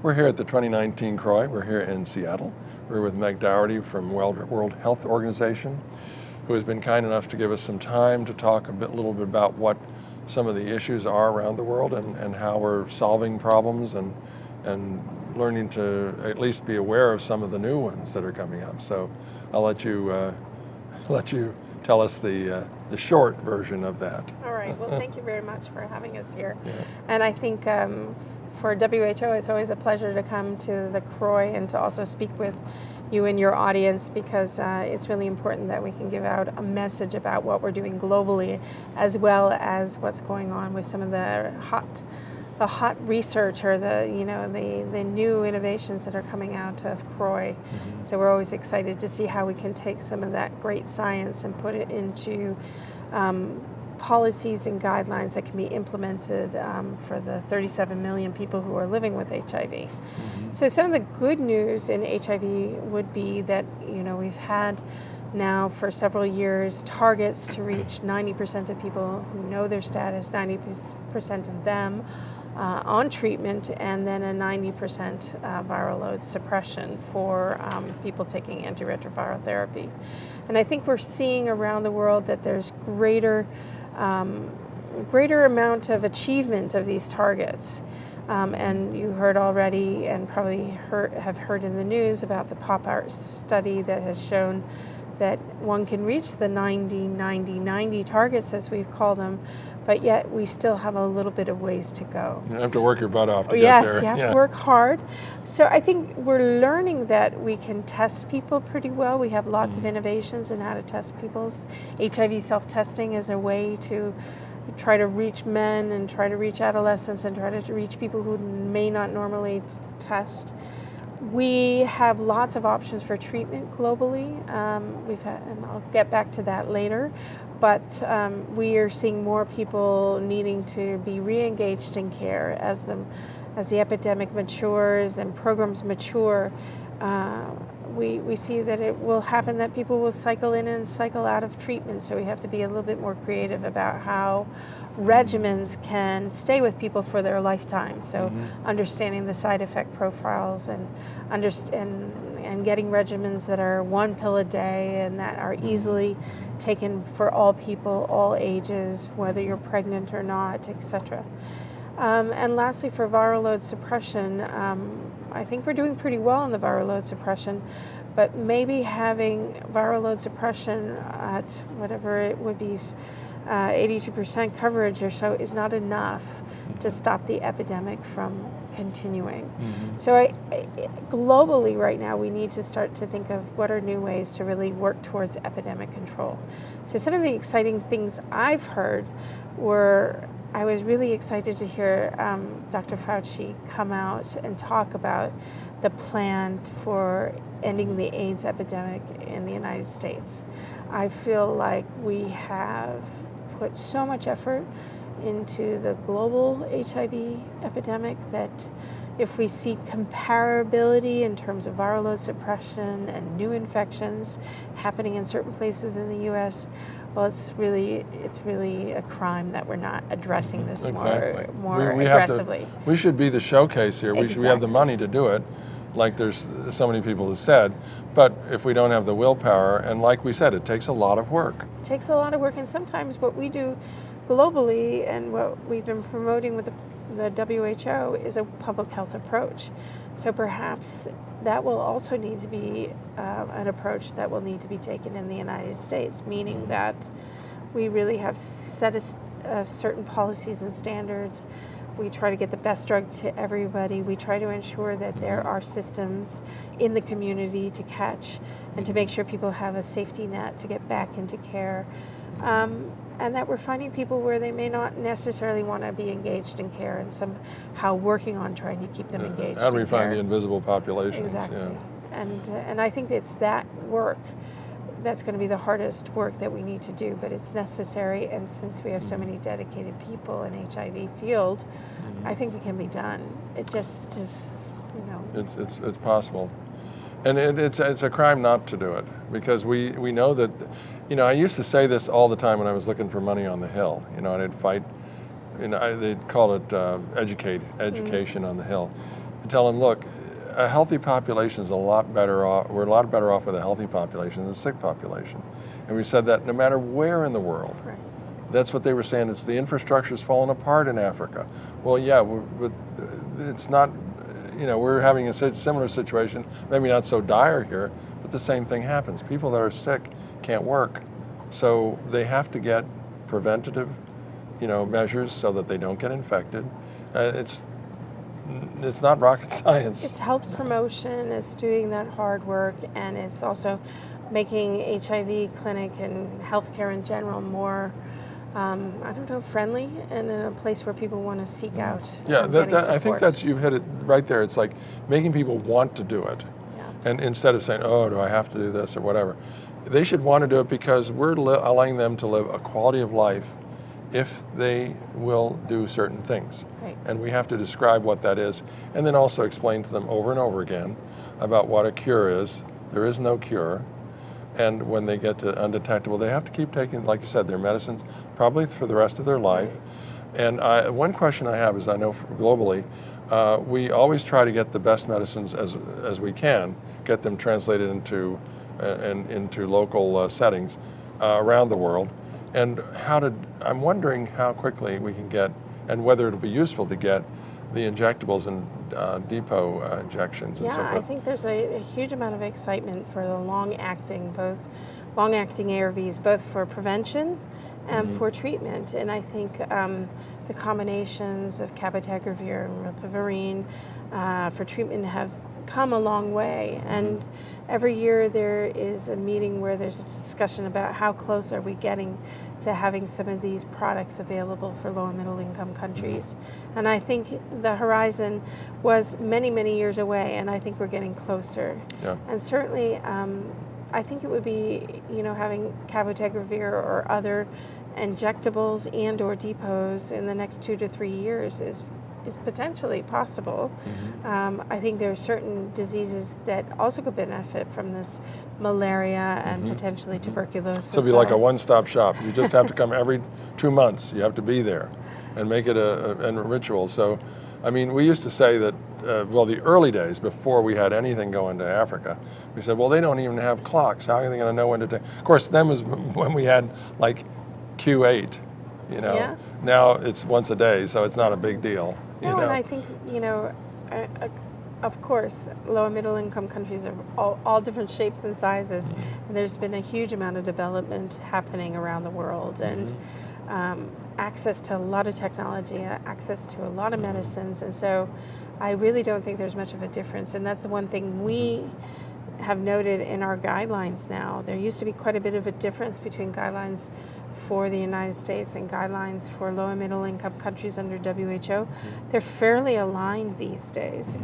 We're here at the 2019 CROI. We're here in Seattle. We're with Meg Doherty from World Health Organization, who has been kind enough to give us some time to talk a little bit about what some of the issues are around the world and how we're solving problems and learning to at least be aware of some of the new ones that are coming up. So I'll let you tell us the short version of that. All right. Well, thank you very much for having us here. Yeah. And I think for WHO, it's always a pleasure to come to the CROI and to also speak with you and your audience, because it's really important that we can give out a message about what we're doing globally, as well as what's going on with some of the hot research or the new innovations that are coming out of CROI. Mm-hmm. So we're always excited to see how we can take some of that great science and put it into policies and guidelines that can be implemented for the 37 million people who are living with HIV. Mm-hmm. So some of the good news in HIV would be that we've had now for several years targets to reach 90% of people who know their status, 90% of them on treatment, and then a 90% viral load suppression for people taking antiretroviral therapy. And I think we're seeing around the world that there's greater amount of achievement of these targets. And you heard already, and probably have heard in the news about the pop-out study that has shown that one can reach the 90-90-90 targets, as we call them, but yet we still have a little bit of ways to go. You have to work your butt off to get there. Yes, you have to work hard. So I think we're learning that we can test people pretty well. We have lots of innovations in how to test people's. HIV self-testing is a way to try to reach men and try to reach adolescents and try to reach people who may not normally test. We have lots of options for treatment globally. And I'll get back to that later, but we are seeing more people needing to be re-engaged in care as the epidemic matures and programs mature. We see that it will happen that people will cycle in and cycle out of treatment, so we have to be a little bit more creative about how regimens can stay with people for their lifetime. So understanding the side effect profiles and getting regimens that are one pill a day and that are easily taken for all people, all ages, whether you're pregnant or not, etc. And lastly, for viral load suppression, I think we're doing pretty well in the viral load suppression, but maybe having viral load suppression at whatever it would be, 82% coverage or so is not enough to stop the epidemic from continuing. So globally right now we need to start to think of what are new ways to really work towards epidemic control. So some of the exciting things I've heard were, I was really excited to hear Dr. Fauci come out and talk about the plan for ending the AIDS epidemic in the United States. I feel like we have put so much effort into the global HIV epidemic that if we see comparability in terms of viral load suppression and new infections happening in certain places in the U.S., well, it's really a crime that we're not addressing this more aggressively. We should be the showcase here. Exactly. We have the money to do it, like there's so many people have said, but if we don't have the willpower, and like we said, it takes a lot of work. It takes a lot of work, and sometimes what we do globally and what we've been promoting with the WHO is a public health approach. So perhaps that will also need to be an approach that will need to be taken in the United States, meaning that we really have set certain policies and standards. We try to get the best drug to everybody. We try to ensure that there are systems in the community to catch and to make sure people have a safety net to get back into care. And that we're finding people where they may not necessarily want to be engaged in care and somehow working on trying to keep them engaged in care. How do we find the invisible populations? Exactly. Yeah. And I think it's that work that's going to be the hardest work that we need to do, but it's necessary, and since we have so many dedicated people in HIV field, I think it can be done. It just is, It's possible. And it's a crime not to do it, because we know that, I used to say this all the time when I was looking for money on the Hill, and I'd fight, they'd call it education on the Hill. and tell them, look, a healthy population is a lot better off. We're a lot better off with a healthy population than a sick population, and we said that no matter where in the world. Right. That's what they were saying. It's the infrastructure's fallen apart in Africa. Well, yeah, but it's not. We're having a similar situation. Maybe not so dire here, but the same thing happens. People that are sick can't work, so they have to get preventative, measures so that they don't get infected. It's not rocket science. It's health promotion. It's doing that hard work, and it's also making HIV clinic and healthcare in general more, friendly, and in a place where people want to seek out. Yeah, getting I think support. you've hit it right there. It's like making people want to do it, and instead of saying, "Oh, do I have to do this or whatever," they should want to do it because we're allowing them to live a quality of life if they will do certain things. Right. And we have to describe what that is, and then also explain to them over and over again about what a cure is. There is no cure. And when they get to undetectable, they have to keep taking, like you said, their medicines probably for the rest of their life. And one question I have is, I know globally, we always try to get the best medicines as we can, get them translated into local settings around the world. And I'm wondering how quickly we can get, and whether it'll be useful to get the injectables and depot injections and so forth. Yeah, I think there's a huge amount of excitement for the long-acting ARVs, both for prevention and for treatment. And I think the combinations of cabotegravir and rilpivirine for treatment have come a long way. And every year there is a meeting where there's a discussion about how close are we getting to having some of these products available for low and middle income countries. And I think the horizon was many, many years away, and I think we're getting closer. Yeah. And certainly I think it would be, having cabotegravir or other injectables and or depots in the next 2 to 3 years is potentially possible. I think there are certain diseases that also could benefit from this, malaria and potentially tuberculosis. So it'll be like a one-stop shop. You just have to come every 2 months. You have to be there and make it a ritual. So, we used to say that, the early days, before we had anything going to Africa, we said, well, they don't even have clocks. How are they going to know when to take? Of course, then was when we had like Q8, Yeah. Now it's once a day, so it's not a big deal. No, and I think, of course, low and middle income countries are all different shapes and sizes, and there's been a huge amount of development happening around the world, and access to a lot of technology, access to a lot of medicines, and so I really don't think there's much of a difference, and that's the one thing we have noted in our guidelines now. There used to be quite a bit of a difference between guidelines for the United States and guidelines for low and middle income countries under WHO. They're fairly aligned these days.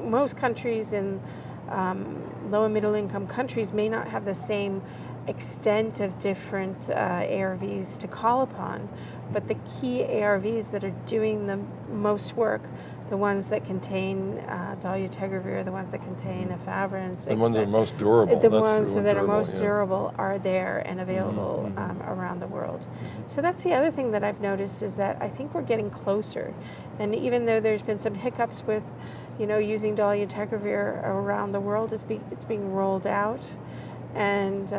Most countries in low and middle income countries may not have the same extent of different ARVs to call upon, but the key ARVs that are doing the most work, the ones that contain dolutegravir, the ones that contain efavirenz, the ones that are most durable. The ones that are most durable are there and available around the world. So that's the other thing that I've noticed, is that I think we're getting closer. And even though there's been some hiccups with, using dolutegravir around the world, it's being rolled out. And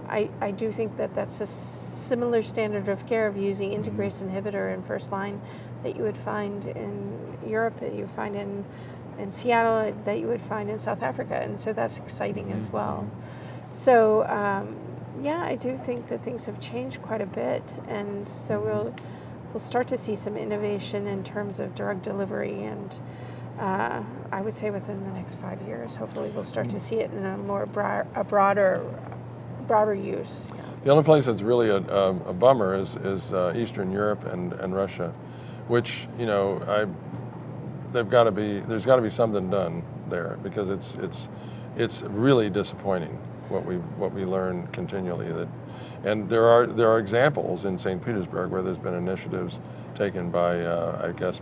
I do think that that's a similar standard of care of using integrase inhibitor in first line that you would find in Europe, that you would find in Seattle, that you would find in South Africa. And so that's exciting as well. So, I do think that things have changed quite a bit. And so we'll start to see some innovation in terms of drug delivery, and I would say within the next 5 years, hopefully we'll start to see it in a more broader use. The only place that's really a bummer is Eastern Europe and Russia, which there's got to be something done there, because it's really disappointing what we learn continually. And there are examples in St. Petersburg where there's been initiatives taken by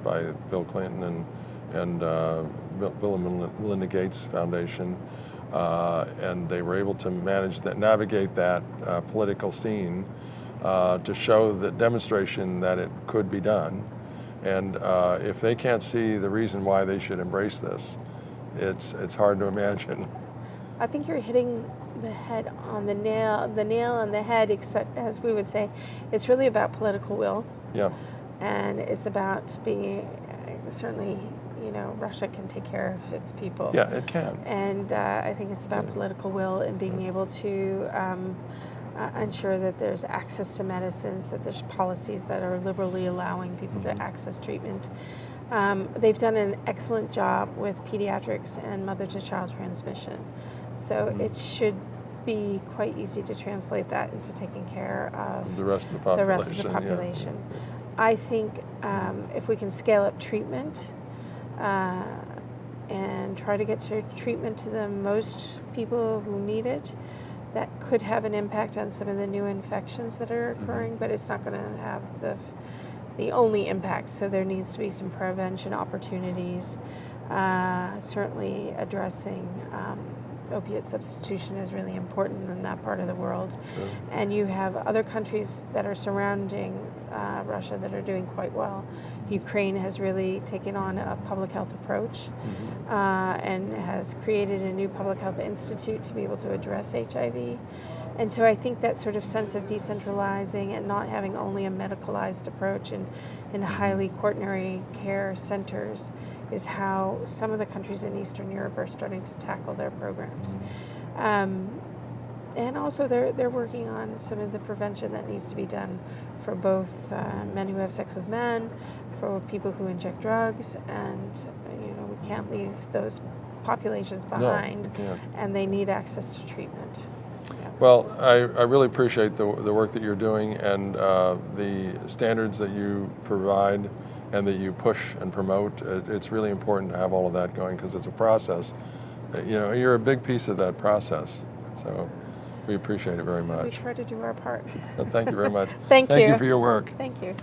by Bill Clinton and Bill and Melinda Gates Foundation, and they were able to navigate that political scene to show the demonstration that it could be done. And if they can't see the reason why they should embrace this, it's hard to imagine. I think you're hitting the head on the nail on the head, except, as we would say, it's really about political will. Yeah. And it's about being, certainly, Russia can take care of its people. Yeah, it can. And I think it's about political will and being able to ensure that there's access to medicines, that there's policies that are liberally allowing people to access treatment. They've done an excellent job with pediatrics and mother-to-child transmission. So it should be quite easy to translate that into taking care of the rest of the population. Yeah. I think if we can scale up treatment and try to get to treatment to the most people who need it, that could have an impact on some of the new infections that are occurring, but it's not going to have the only impact. So there needs to be some prevention opportunities. Certainly addressing opiate substitution is really important in that part of the world. Sure. And you have other countries that are surrounding Russia that are doing quite well. Ukraine has really taken on a public health approach and has created a new public health institute to be able to address HIV. And so I think that sort of sense of decentralizing and not having only a medicalized approach in highly quaternary care centers is how some of the countries in Eastern Europe are starting to tackle their programs. And also they're working on some of the prevention that needs to be done for both men who have sex with men, for people who inject drugs, and we can't leave those populations behind. No, and they need access to treatment. Well, I really appreciate the work that you're doing and the standards that you provide and that you push and promote. It's really important to have all of that going because it's a process. You're a big piece of that process. So we appreciate it very much. We try to do our part. Thank you very much. Thank you. Thank you for your work. Thank you.